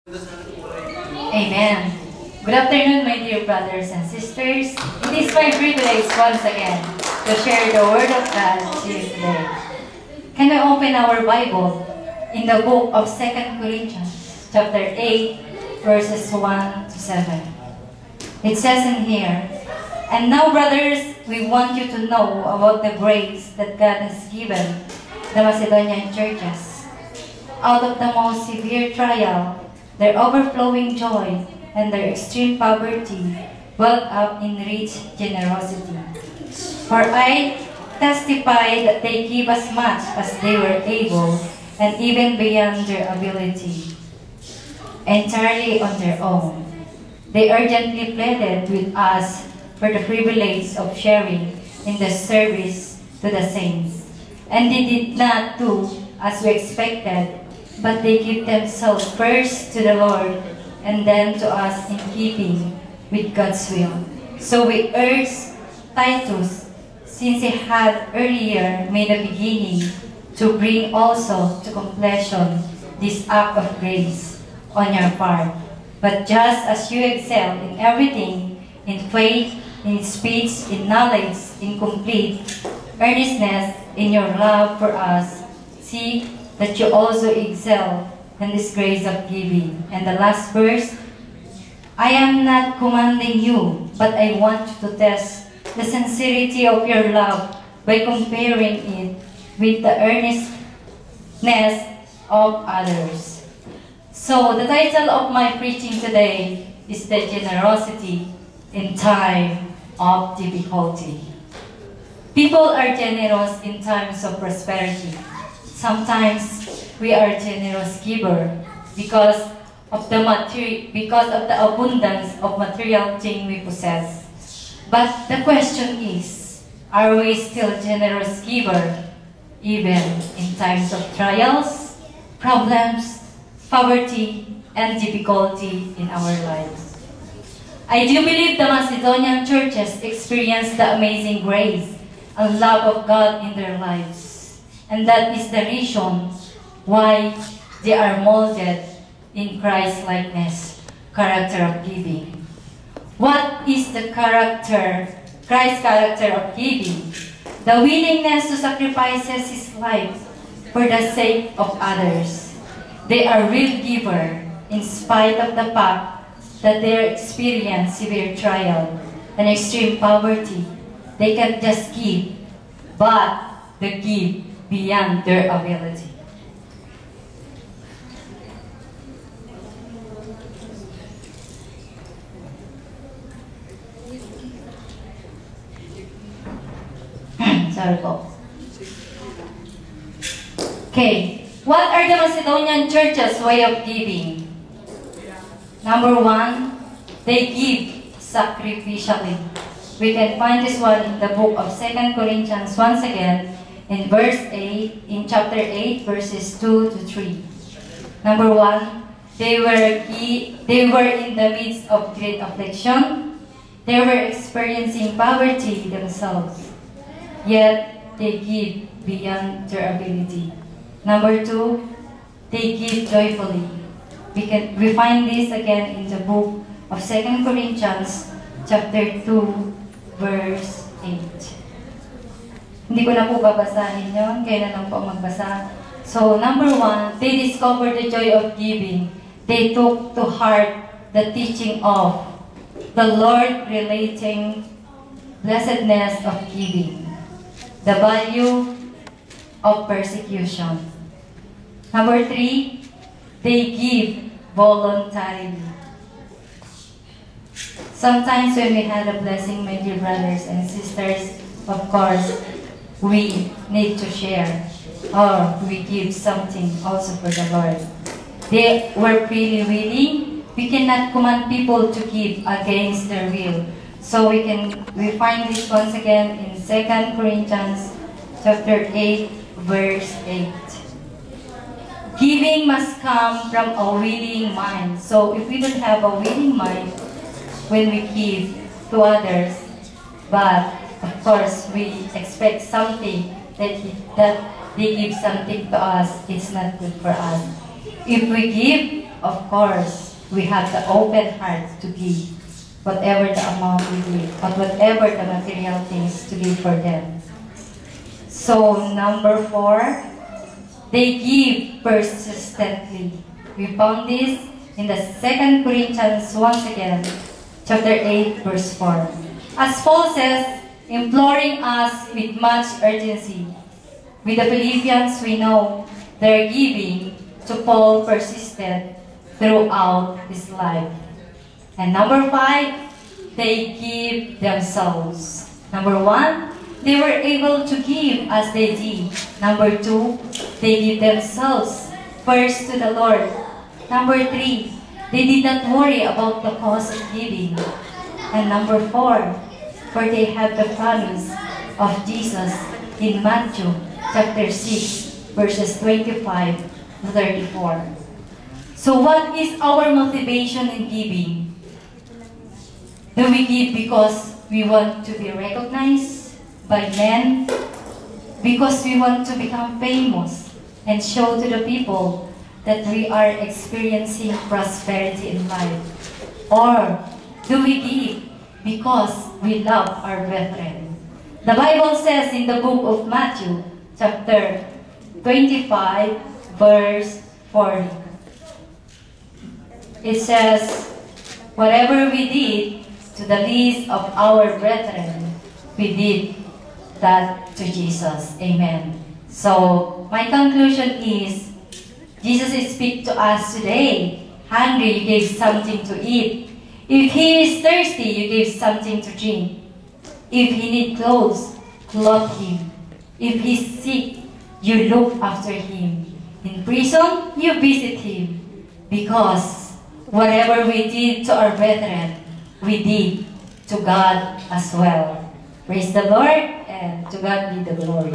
Amen. Good afternoon, my dear brothers and sisters. It is my privilege once again to share the Word of God to you today. Can we open our Bible in the book of 2 Corinthians, chapter 8, verses 1 to 7. It says in here, "And now, brothers, we want you to know about the grace that God has given the Macedonian churches. Out of the most severe trial, their overflowing joy and their extreme poverty welled up in rich generosity. For I testify that they give as much as they were able, and even beyond their ability, entirely on their own. They urgently pleaded with us for the privilege of sharing in the service to the saints. And they did not do as we expected, but they give themselves first to the Lord and then to us in keeping with God's will. So we urge Titus, since he had earlier made a beginning, to bring also to completion this act of grace on your part. But just as you excel in everything, in faith, in speech, in knowledge, in complete earnestness, in your love for us, see that you also excel in this grace of giving." And the last verse, "I am not commanding you, but I want you to test the sincerity of your love by comparing it with the earnestness of others." So the title of my preaching today is "The Generosity in Time of Difficulty." People are generous in times of prosperity. Sometimes we are generous giver because of the abundance of material things we possess. But the question is, are we still generous giver even in times of trials, problems, poverty, and difficulty in our lives? I do believe the Macedonian churches experienced the amazing grace and love of God in their lives. And that is the reason why they are molded in Christ-likeness, character of giving. What is the Christ's character of giving? The willingness to sacrifice his life for the sake of others. They are real giver in spite of the fact that they experience severe trial and extreme poverty. They can just give, but they give beyond their ability. Sorry po. Okay, what are the Macedonian churches' way of giving? Number one, they give sacrificially. We can find this one in the book of 2 Corinthians once again, in verse 8, in chapter 8, verses 2 to 3. Number one, they were in the midst of great affliction. They were experiencing poverty themselves, yet they give beyond their ability. Number two, they give joyfully. We find this again in the book of 2 Corinthians chapter 2, verse 8. Hindi ko na po babasahin yun, kaya na lang po magbasa. So, number one, they discovered the joy of giving. They took to heart the teaching of the Lord relating blessedness of giving, the value of persecution. Number three, they give voluntarily. Sometimes when we had a blessing, my dear brothers and sisters, of course, we need to share, or we give something also for the Lord. They were pretty willing. We cannot command people to give against their will. So we find this once again in 2 Corinthians chapter 8, verse 8. Giving must come from a willing mind. So if we don't have a willing mind when we give to others, but of course we expect something that they give something to us, it's not good for us. If we give of course, we have the open heart to give whatever the amount we give, but whatever the material things to give for them. So, number 4, they give persistently. We found this in the 2 Corinthians, once again, chapter 8, verse 4. As Paul says, imploring us with much urgency. With the Philippians, we know their giving to Paul persisted throughout his life. And number 5, they give themselves. Number 1, they were able to give as they did. Number 2, they give themselves first to the Lord. Number 3, they did not worry about the cost of giving. And number 4, for they have the promise of Jesus in Matthew chapter 6, verses 25 to 34. So what is our motivation in giving? Do we give because we want to be recognized by men? Because we want to become famous and show to the people that we are experiencing prosperity in life? Or do we give because we love our brethren? The Bible says in the book of Matthew, chapter 25, verse 40. It says, whatever we did to the least of our brethren, we did that to Jesus. Amen. So, my conclusion is, Jesus is speaking to us today. Hungry, you gave something to eat. If he is thirsty, you give something to drink. If he needs clothes, clothe him. If he's sick, you look after him. In prison, you visit him. Because whatever we did to our brethren, we did to God as well. Praise the Lord, and to God be the glory.